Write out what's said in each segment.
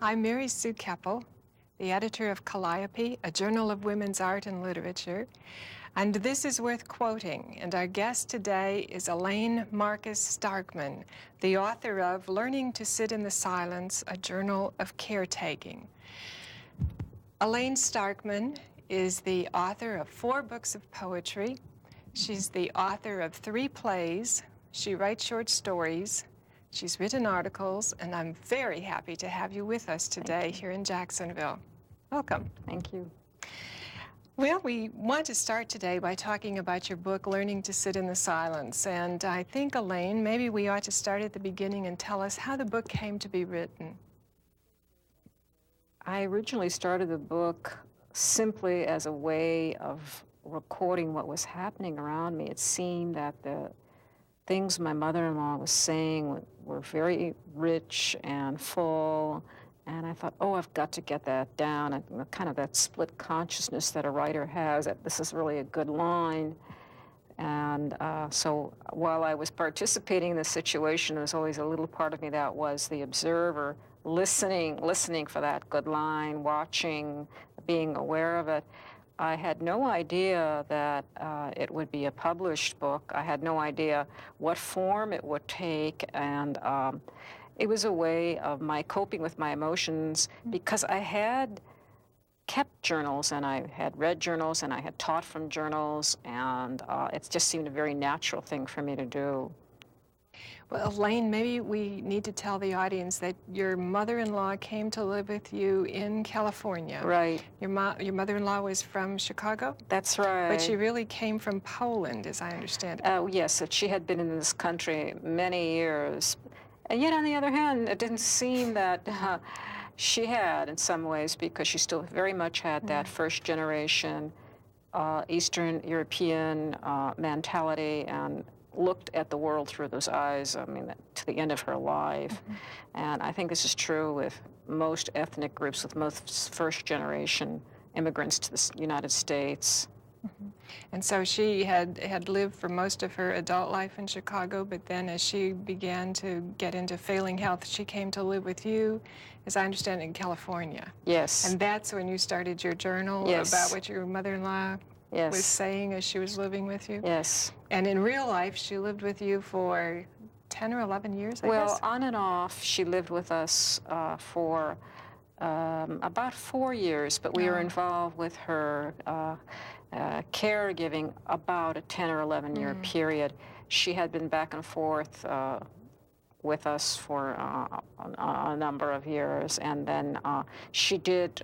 I'm Mary Sue Koeppel, the editor of Calliope, a journal of women's art and literature, and this is worth quoting. And our guest today is Elaine Marcus Starkman, the author of Learning to Sit in the Silence, a Journal of Caretaking. Elaine Starkman is the author of 4 books of poetry. She's the author of 3 plays. She writes short stories. She's written articles, and I'm very happy to have you with us today here in Jacksonville. Welcome. Thank you. Well, we want to start today by talking about your book, Learning to Sit in the Silence. And I think, Elaine, maybe we ought to start at the beginning and tell us how the book came to be written. I originally started the book simply as a way of recording what was happening around me. It seemed that the things my mother-in-law was saying were very rich and full, and I thought, oh, I've got to get that down, and kind of that split consciousness that a writer has, that this is really a good line. And so while I was participating in the situation, there was always a little part of me that was the observer, listening for that good line, watching, being aware of it. I had no idea that it would be a published book. I had no idea what form it would take, and it was a way of my coping with my emotions, because I had kept journals, and I had read journals, and I had taught from journals, and it just seemed a very natural thing for me to do. Well, Elaine, maybe we need to tell the audience that your mother-in-law came to live with you in California. Right. Your mother-in-law was from Chicago? That's right. But she really came from Poland, as I understand it. Yes, she had been in this country many years. And yet, on the other hand, it didn't seem that she had in some ways, because she still very much had that first generation Eastern European mentality, and looked at the world through those eyes, I mean, to the end of her life. And I think this is true with most ethnic groups, with most first-generation immigrants to the United States. And so she had lived for most of her adult life in Chicago, but then as she began to get into failing health, she came to live with you, as I understand, in California. Yes. And that's when you started your journal about what your mother-in-law was saying as she was living with you? Yes. And in real life, she lived with you for 10 or 11 years, I guess? Well, on and off, she lived with us for about 4 years, but we were involved with her caregiving about a 10 or 11-year period. She had been back and forth with us for a number of years, and then she did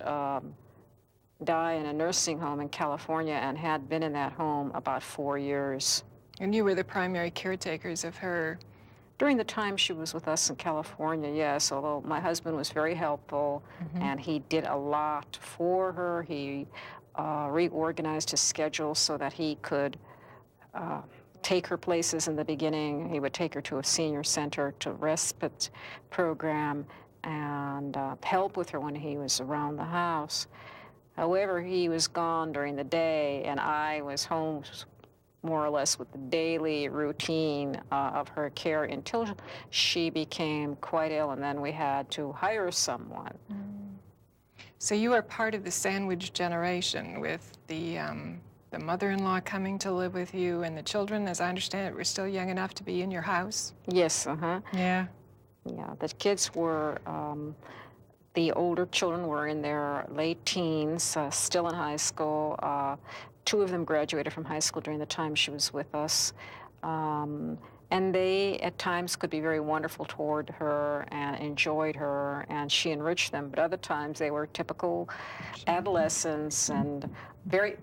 die in a nursing home in California, and had been in that home about 4 years. And you were the primary caretakers of her? During the time she was with us in California, yes, although my husband was very helpful, and he did a lot for her. He reorganized his schedule so that he could take her places in the beginning. He would take her to a senior center, to respite program, and help with her when he was around the house. However, he was gone during the day, and I was home more or less with the daily routine of her care until she became quite ill, and then we had to hire someone. So you are part of the sandwich generation, with the mother-in-law coming to live with you, and the children, as I understand it, were still young enough to be in your house? Yes, Yeah. Yeah, the kids were... The older children were in their late teens, still in high school. 2 of them graduated from high school during the time she was with us. And they, at times, could be very wonderful toward her and enjoyed her, and she enriched them. But other times, they were typical adolescents and very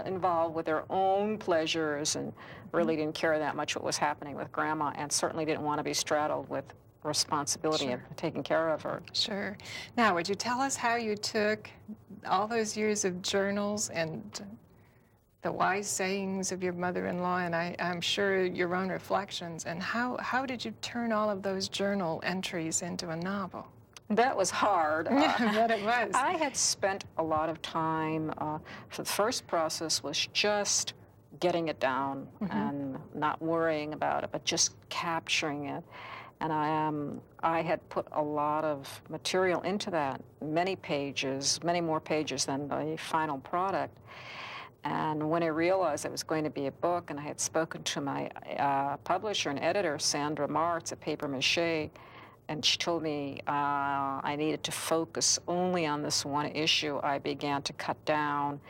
involved with their own pleasures, and really didn't care that much what was happening with Grandma, and certainly didn't want to be straddled with responsibility of taking care of her. Sure. Now, would you tell us how you took all those years of journals and the wise sayings of your mother-in-law, and I'm sure your own reflections, and how did you turn all of those journal entries into a novel? That was hard. Yeah, I bet it was. I had spent a lot of time, for the first process was just getting it down and not worrying about it, but just capturing it. And I had put a lot of material into that, many pages, many more pages than the final product. And when I realized it was going to be a book, and I had spoken to my publisher and editor, Sandra Martz at Paper Mache, and she told me I needed to focus only on this one issue, I began to cut down.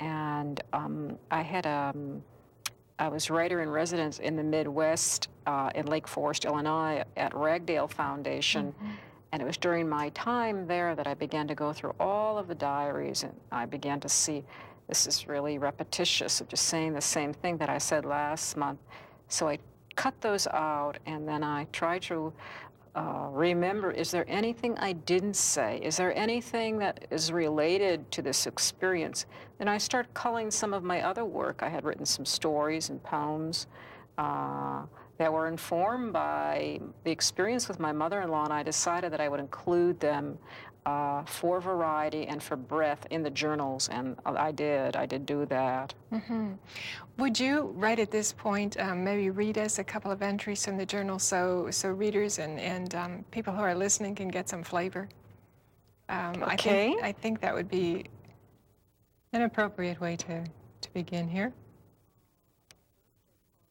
And I was writer in residence in the Midwest in Lake Forest, Illinois, at Ragdale Foundation. Mm-hmm. And it was during my time there that I began to go through all of the diaries, and I began to see this is really repetitious of just saying the same thing that I said last month. So I cut those out, and then I tried to remember, is there anything I didn't say? Is there anything that is related to this experience? Then I started culling some of my other work. I had written some stories and poems that were informed by the experience with my mother-in-law, and I decided that I would include them for variety and for breadth in the journals, and I did do that. Mm-hmm. Would you, right at this point, maybe read us a couple of entries from the journal so readers and people who are listening can get some flavor? Okay. I think that would be an appropriate way to begin here.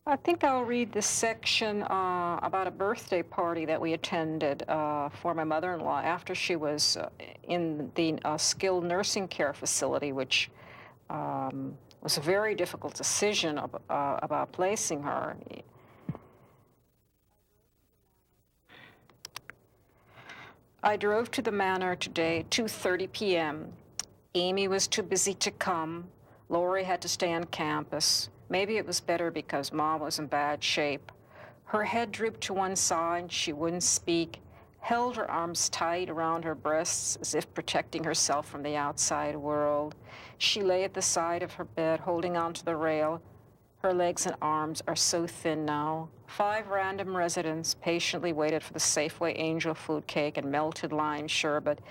I think I'll read this section about a birthday party that we attended for my mother-in-law after she was in the skilled nursing care facility, which was a very difficult decision about placing her. I drove to the manor today at 2:30 p.m. Amy was too busy to come. Lori had to stay on campus. Maybe it was better because Mom was in bad shape. Her head drooped to one side, she wouldn't speak, held her arms tight around her breasts as if protecting herself from the outside world. She lay at the side of her bed, holding onto the rail. Her legs and arms are so thin now. 5 random residents patiently waited for the Safeway angel food cake and melted lime sherbet.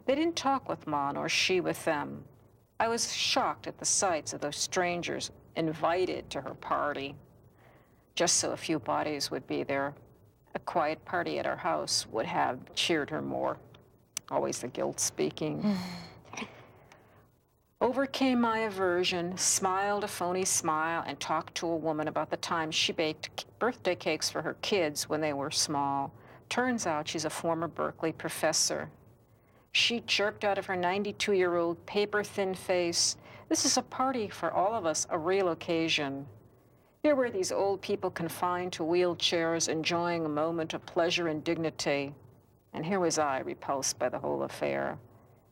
They didn't talk with Ma, nor she with them. I was shocked at the sights of those strangers invited to her party, just so a few bodies would be there. A quiet party at our house would have cheered her more. Always the guilt speaking. Overcame my aversion, smiled a phony smile, and talked to a woman about the time she baked birthday cakes for her kids when they were small. Turns out she's a former Berkeley professor. She chirped out of her 92-year-old paper-thin face, "This is a party for all of us, a real occasion." Here were these old people confined to wheelchairs, enjoying a moment of pleasure and dignity. And here was I, repulsed by the whole affair.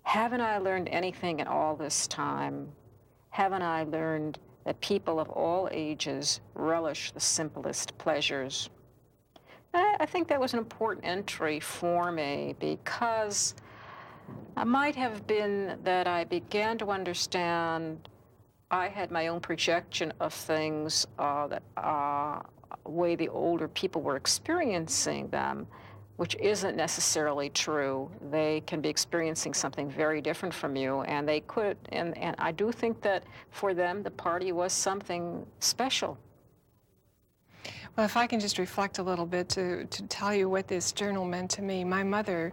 Haven't I learned anything in all this time? Haven't I learned that people of all ages relish the simplest pleasures? I think that was an important entry for me because it might have been that I began to understand I had my own projection of things, that way the older people were experiencing them, which isn't necessarily true. They can be experiencing something very different from you, and they could, and I do think that for them, the party was something special. Well, if I can just reflect a little bit to tell you what this journal meant to me. My mother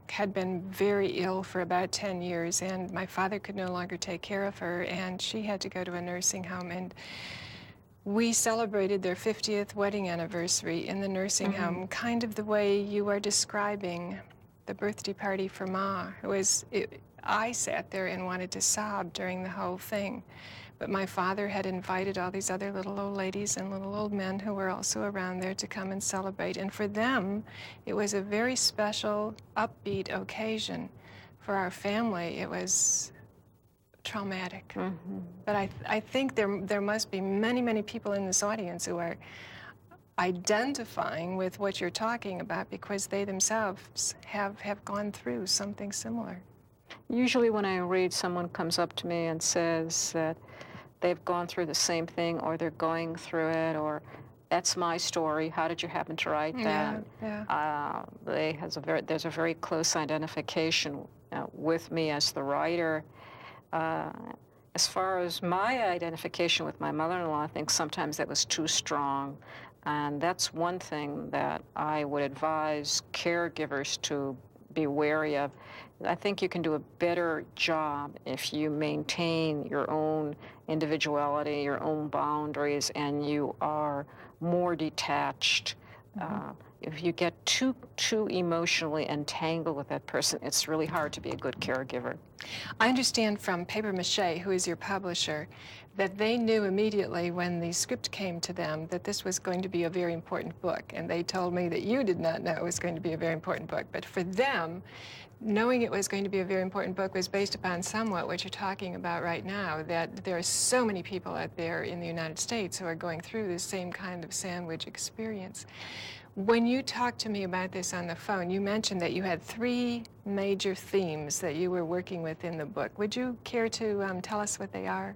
had been very ill for about 10 years, and my father could no longer take care of her, and she had to go to a nursing home. And we celebrated their 50th wedding anniversary in the nursing home, kind of the way you are describing the birthday party for Ma. I sat there and wanted to sob during the whole thing. But my father had invited all these other little old ladies and little old men who were also around there to come and celebrate. And for them, it was a very special, upbeat occasion. For our family, it was traumatic. But I think there must be many, many people in this audience who are identifying with what you're talking about because they themselves have gone through something similar. Usually when I read, someone comes up to me and says that they've gone through the same thing, or they're going through it, or that's my story. How did you happen to write that? Yeah. There's a very close identification with me as the writer. As far as my identification with my mother-in-law, I think sometimes that was too strong. And that's one thing that I would advise caregivers to be wary of. I think you can do a better job if you maintain your own individuality, your own boundaries, and you are more detached. If you get too emotionally entangled with that person, it's really hard to be a good caregiver. I understand from Paper Mache, who is your publisher, that they knew immediately when the script came to them that this was going to be a very important book. And they told me that you did not know it was going to be a very important book. But for them, knowing it was going to be a very important book was based upon somewhat what you're talking about right now, that there are so many people out there in the United States who are going through the same kind of sandwich experience. When you talked to me about this on the phone, you mentioned that you had 3 major themes that you were working with in the book. Would you care to tell us what they are?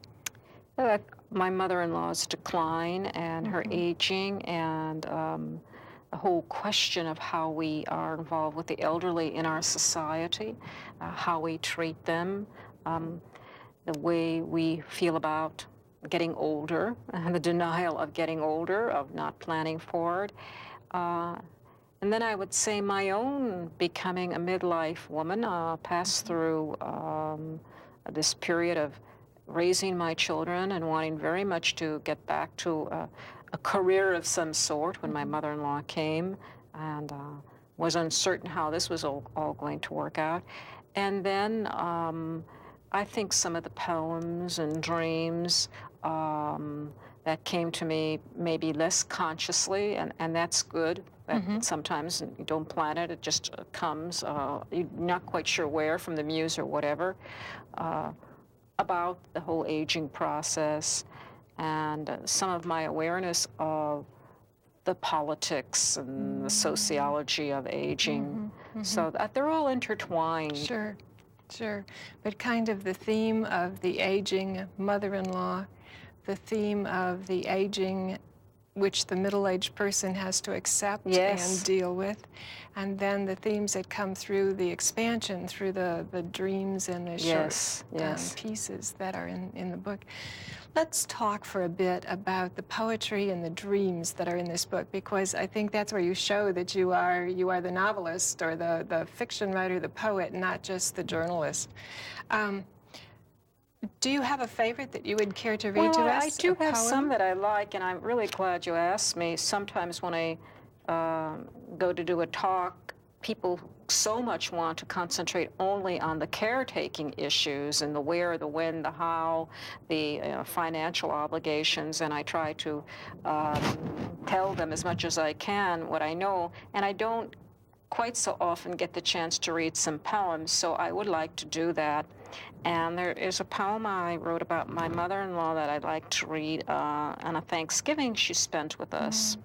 My mother-in-law's decline and her aging, and the whole question of how we are involved with the elderly in our society, how we treat them, the way we feel about getting older, and the denial of getting older, of not planning for it. And then I would say my own becoming a midlife woman, passed through this period of raising my children and wanting very much to get back to a career of some sort when my mother-in-law came, and was uncertain how this was all going to work out. And then I think some of the poems and dreams that came to me maybe less consciously, and that's good. That sometimes you don't plan it, it just comes. You're not quite sure where, from the muse or whatever, about the whole aging process, and some of my awareness of the politics and the sociology of aging. So that they're all intertwined. Sure, sure. But kind of the theme of the aging mother-in-law, the theme of the aging which the middle-aged person has to accept and deal with, and then the themes that come through the expansion, through the dreams and the short pieces that are in the book. Let's talk for a bit about the poetry and the dreams that are in this book, because I think that's where you show that you are the novelist, or the fiction writer, the poet, not just the journalist. Do you have a favorite that you would care to read to us? I do have some that I like, and I'm really glad you asked me. Sometimes when I go to do a talk, people so much want to concentrate only on the caretaking issues and the where, the when, the how, the financial obligations, and I try to tell them as much as I can what I know, and I don't quite so often get the chance to read some poems, so I would like to do that. And there is a poem I wrote about my mother-in-law that I'd like to read on a Thanksgiving she spent with us.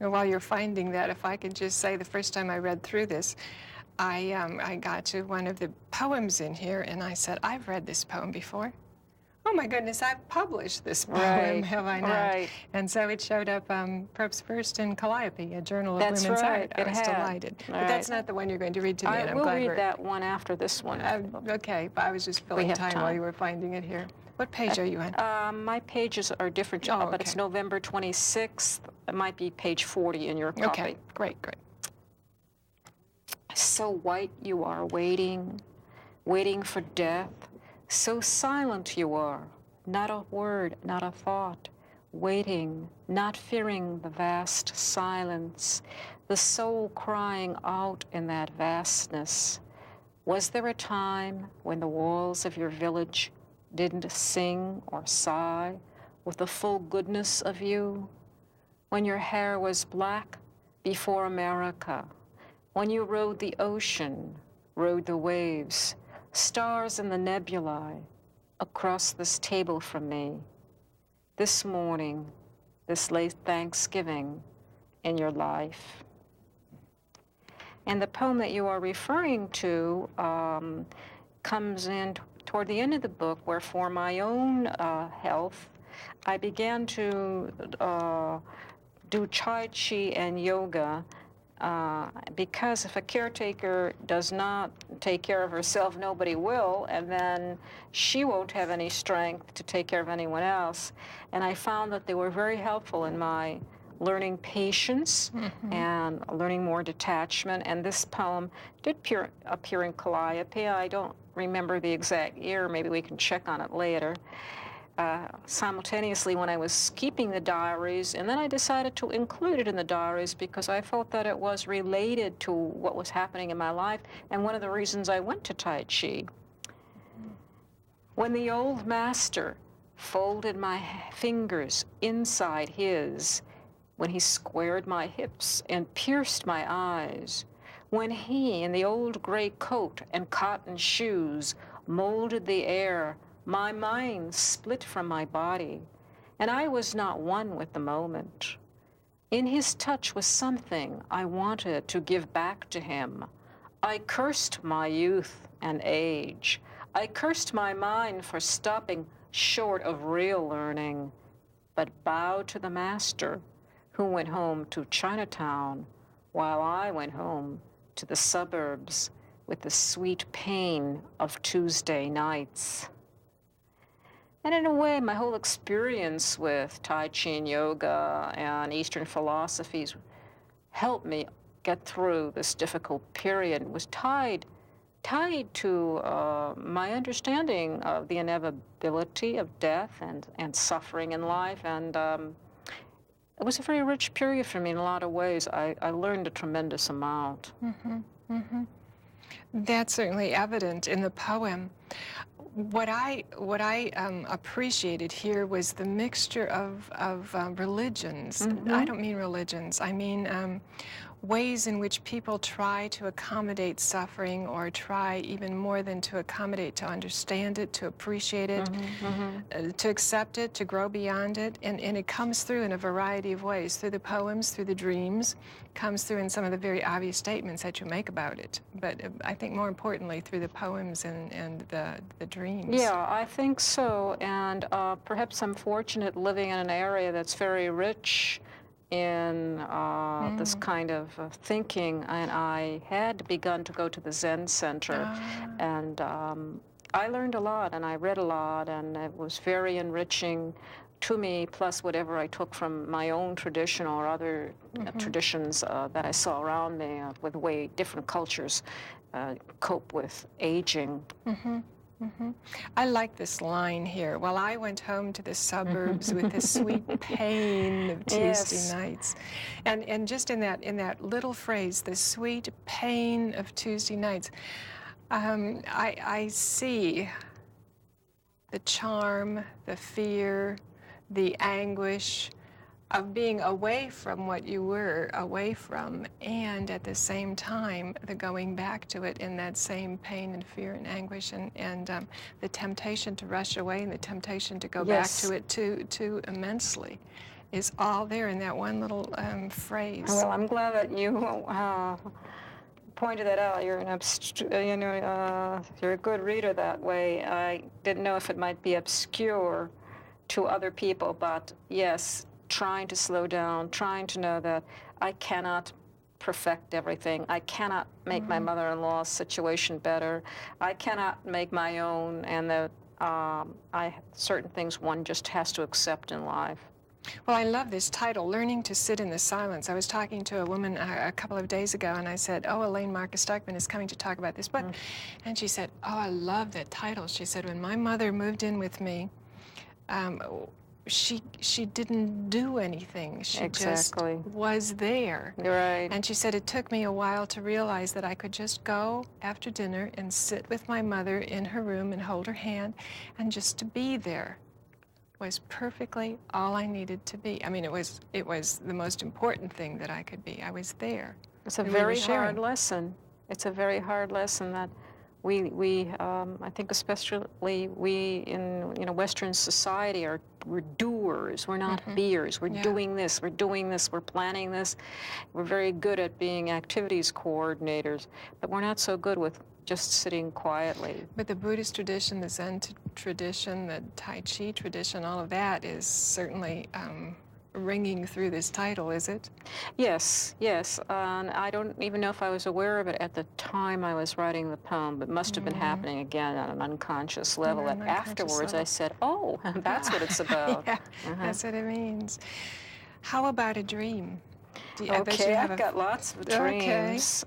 And while you're finding that, if I could just say, the first time I read through this, I got to one of the poems in here, and I said, I've read this poem before. Oh my goodness, I've published this poem, have I not? Right. And so it showed up perhaps first in Calliope, a Journal of Women's Art. I was delighted. But that's not the one you're going to read to me, and I'm glad I will read that one after this one. Okay, but I was just filling time while you were finding it here. What page are you on? My pages are different, but it's November 26th. It might be page 40 in your copy. Okay, great, great. So white you are, waiting, waiting for death. So silent you are, not a word, not a thought, waiting, not fearing the vast silence, the soul crying out in that vastness. Was there a time when the walls of your village didn't sing or sigh with the full goodness of you? When your hair was black before America, when you rode the ocean, rode the waves, stars in the nebulae, across this table from me, this morning, this late Thanksgiving in your life. And the poem that you are referring to comes in toward the end of the book, where for my own health, I began to do Tai Chi and yoga, because if a caretaker does not take care of herself, nobody will, and then she won't have any strength to take care of anyone else. And I found that they were very helpful in my learning patience and learning more detachment. And this poem did appear in Calliope. I don't remember the exact year. Maybe we can check on it later. Simultaneously when I was keeping the diaries, and then I decided to include it in the diaries because I felt that it was related to what was happening in my life, and one of the reasons I went to Tai Chi. When the old master folded my fingers inside his, when he squared my hips and pierced my eyes, when he, in the old gray coat and cotton shoes, molded the air, my mind split from my body, and I was not one with the moment. In his touch was something I wanted to give back to him. I cursed my youth and age. I cursed my mind for stopping short of real learning, but bowed to the master who went home to Chinatown while I went home to the suburbs with the sweet pain of Tuesday nights. And in a way, my whole experience with Tai Chi and yoga and Eastern philosophies helped me get through this difficult period. It was tied to my understanding of the inevitability of death and suffering in life. And it was a very rich period for me in a lot of ways. I learned a tremendous amount. That's certainly evident in the poem. What I appreciated here was the mixture of religions. I don't mean religions. I mean ways in which people try to accommodate suffering, or try even more than to accommodate, to understand it, to appreciate it, to accept it, to grow beyond it. And it comes through in a variety of ways, through the poems, through the dreams, comes through in some of the very obvious statements that you make about it. But I think more importantly, through the poems and the dreams. Yeah, I think so. And perhaps I'm fortunate living in an area that's very rich in this kind of thinking, and I had begun to go to the Zen Center, and I learned a lot, and I read a lot, and it was very enriching to me, plus whatever I took from my own tradition or other traditions that I saw around me, with the way different cultures cope with aging. I like this line here. While I went home to the suburbs with the sweet pain of Tuesday nights. And just in that little phrase, the sweet pain of Tuesday nights, I see the charm, the fear, the anguish of being away from what you were away from, and at the same time the going back to it in that same pain and fear and anguish, and the temptation to rush away and the temptation to go back to it too immensely is all there in that one little phrase. Well, I'm glad that you pointed that out. You're you're a good reader that way. I didn't know if it might be obscure to other people, but yes, trying to slow down, trying to know that I cannot perfect everything. I cannot make my mother-in-law's situation better. I cannot make my own, and that certain things one just has to accept in life. Well, I love this title, Learning to Sit in the Silence. I was talking to a woman a couple of days ago, and I said, oh, Elaine Marcus Starkman is coming to talk about this book. And she said, oh, I love that title. She said, when my mother moved in with me, she didn't do anything. She just was there. Right. And she said it took me a while to realize that I could just go after dinner and sit with my mother in her room and hold her hand, and just to be there was perfectly all I needed to be. I mean, it was the most important thing that I could be. I was there. It's a very hard lesson. It's a very hard lesson that we I think especially we in Western society we're doers. We're not beers. We're doing this. We're doing this. We're planning this. We're very good at being activities coordinators, but we're not so good with just sitting quietly. But the Buddhist tradition, the Zen tradition, the Tai Chi tradition, all of that is certainly ringing through this title, is it? Yes, yes. And I don't even know if I was aware of it at the time I was writing the poem, but must have been happening again on an unconscious level. On That an unconscious afterwards I level. said, oh, that's what it's about. Yeah, that's what it means. How about a dream? I bet you Okay, have I've got lots of Okay. dreams.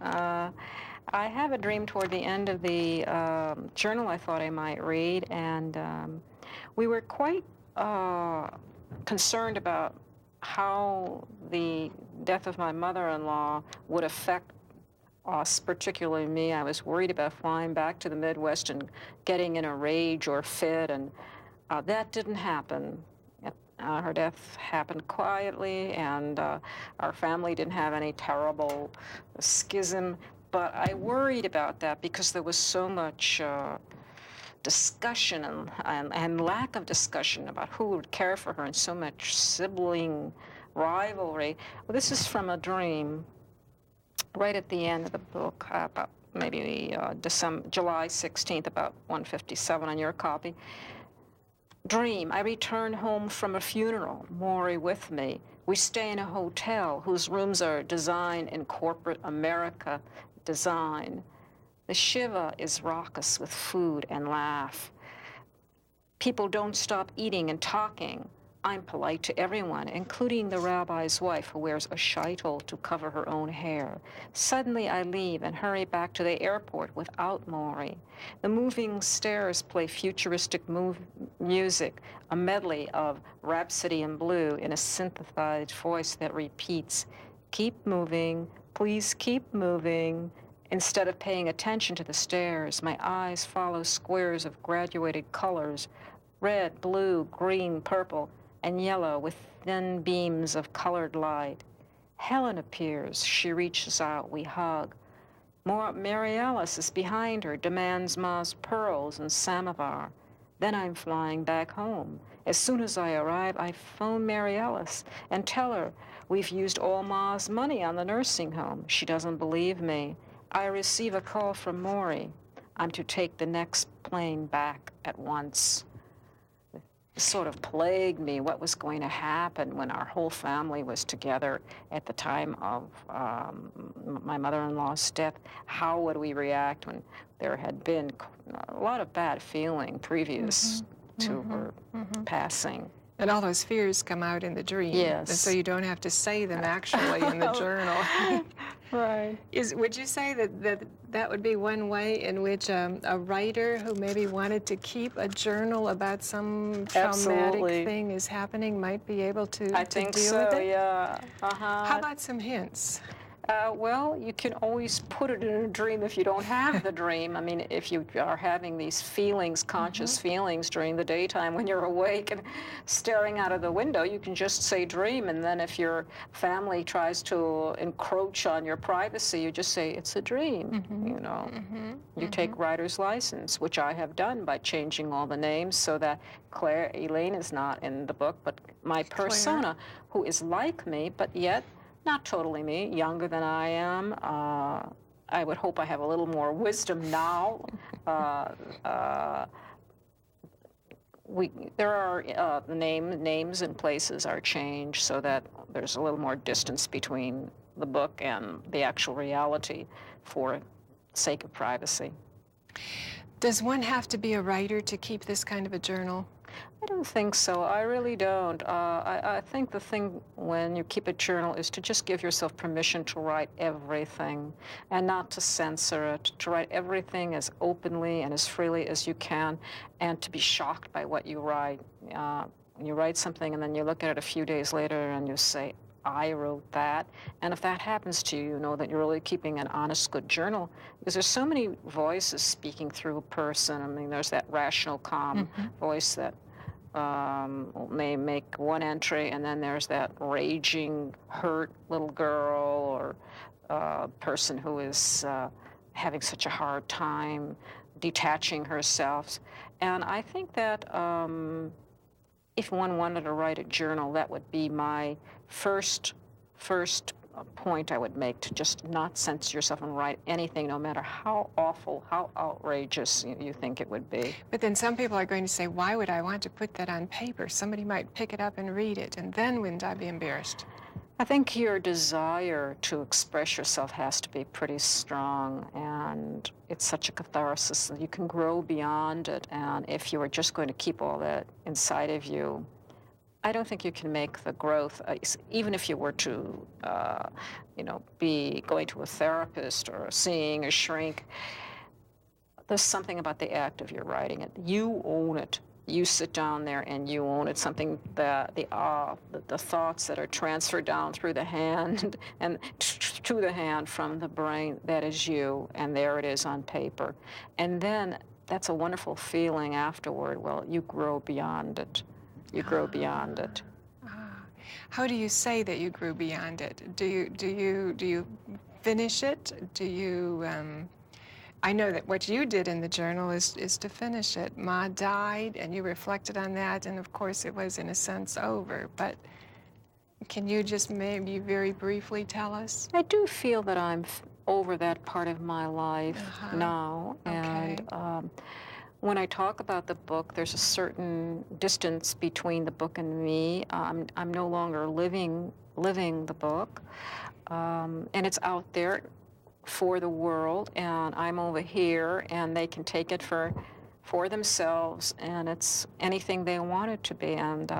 I have a dream toward the end of the journal I thought I might read, and we were quite concerned about how the death of my mother-in-law would affect us, particularly me. I was worried about flying back to the Midwest and getting in a rage or fit, and that didn't happen. Her death happened quietly, and our family didn't have any terrible schism. But I worried about that because there was so much discussion and lack of discussion about who would care for her, and so much sibling rivalry. Well, this is from a dream right at the end of the book, about maybe July 16th, about 1:57 on your copy. Dream, I return home from a funeral, Maury with me. We stay in a hotel whose rooms are designed in corporate America design. The Shiva is raucous with food and laugh. People don't stop eating and talking. I'm polite to everyone, including the rabbi's wife who wears a sheitel to cover her own hair. Suddenly I leave and hurry back to the airport without Maury. The moving stairs play futuristic music, a medley of Rhapsody in Blue in a synthesized voice that repeats, "Keep moving, please keep moving." Instead of paying attention to the stairs, my eyes follow squares of graduated colors, red, blue, green, purple, and yellow with thin beams of colored light. Helen appears. She reaches out. We hug. Mary Alice is behind her, demands Ma's pearls and samovar. Then I'm flying back home. As soon as I arrive, I phone Mary Alice and tell her we've used all Ma's money on the nursing home. She doesn't believe me. I receive a call from Maury. I'm to take the next plane back at once. It sort of plagued me what was going to happen when our whole family was together at the time of my mother-in-law's death. How would we react when there had been a lot of bad feeling previous to her passing? And all those fears come out in the dream. Yes. And so you don't have to say them actually in the journal. Right. Would you say that would be one way in which a writer who maybe wanted to keep a journal about some traumatic thing is happening might be able to deal with it? Yeah. How about some hints? Well, you can always put it in a dream if you don't have the dream. I mean, if you are having these feelings, conscious feelings during the daytime when you're awake and staring out of the window, you can just say dream. And then if your family tries to encroach on your privacy, you just say it's a dream, you know. You take writer's license, which I have done by changing all the names so that Elaine is not in the book, but my persona, who is like me, but yet not totally me, younger than I am. I would hope I have a little more wisdom now. There are names and places are changed so that there's a little more distance between the book and the actual reality for sake of privacy. Does one have to be a writer to keep this kind of a journal? I don't think so. I really don't. I think the thing when you keep a journal is to just give yourself permission to write everything and not to censor it, to write everything as openly and as freely as you can, and to be shocked by what you write. You write something and then you look at it a few days later and you say, I wrote that. And if that happens to you, you know that you're really keeping an honest, good journal, because there's so many voices speaking through a person. I mean, there's that rational, calm voice that may make one entry, and then there's that raging, hurt little girl or person who is having such a hard time detaching herself. And I think that if one wanted to write a journal, that would be my first a point I would make, to just not censor yourself and write anything, no matter how awful, how outrageous you think it would be. But then some people are going to say, why would I want to put that on paper? Somebody might pick it up and read it, and then wouldn't I be embarrassed? I think your desire to express yourself has to be pretty strong, and it's such a catharsis that you can grow beyond it. And if you are just going to keep all that inside of you, I don't think you can make the growth. Even if you were to, be going to a therapist or seeing a shrink, there's something about the act of your writing it. You own it. You sit down there and you own it. Something that the thoughts that are transferred down through the hand and to the hand from the brain, that is you, and there it is on paper. And then that's a wonderful feeling afterward. Well, you grow beyond it. You grow beyond it. How do you say that you grew beyond it? Do you finish it? Do you? I know that what you did in the journal is to finish it. Ma died, and you reflected on that, and of course it was in a sense over. But can you just maybe very briefly tell us? I do feel that I'm over that part of my life now, Okay. and when I talk about the book, there's a certain distance between the book and me. I'm no longer living the book, and it's out there for the world, and I'm over here, and they can take it for themselves, and it's anything they want it to be, and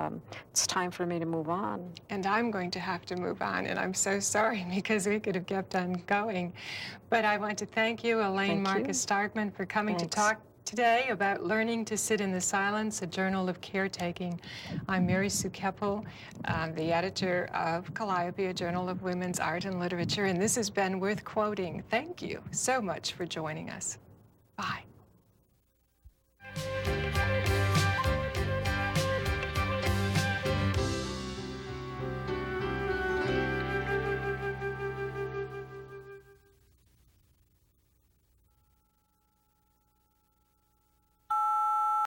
it's time for me to move on. And I'm going to have to move on, and I'm so sorry because we could have kept on going. But I want to thank you, Elaine Marcus Starkman, for coming to talk today about Learning to Sit in the Silence, a Journal of Caretaking. I'm Mary Sue Koeppel, the editor of Calliope, a Journal of Women's Art and Literature, and this has been Worth Quoting. Thank you so much for joining us. Bye.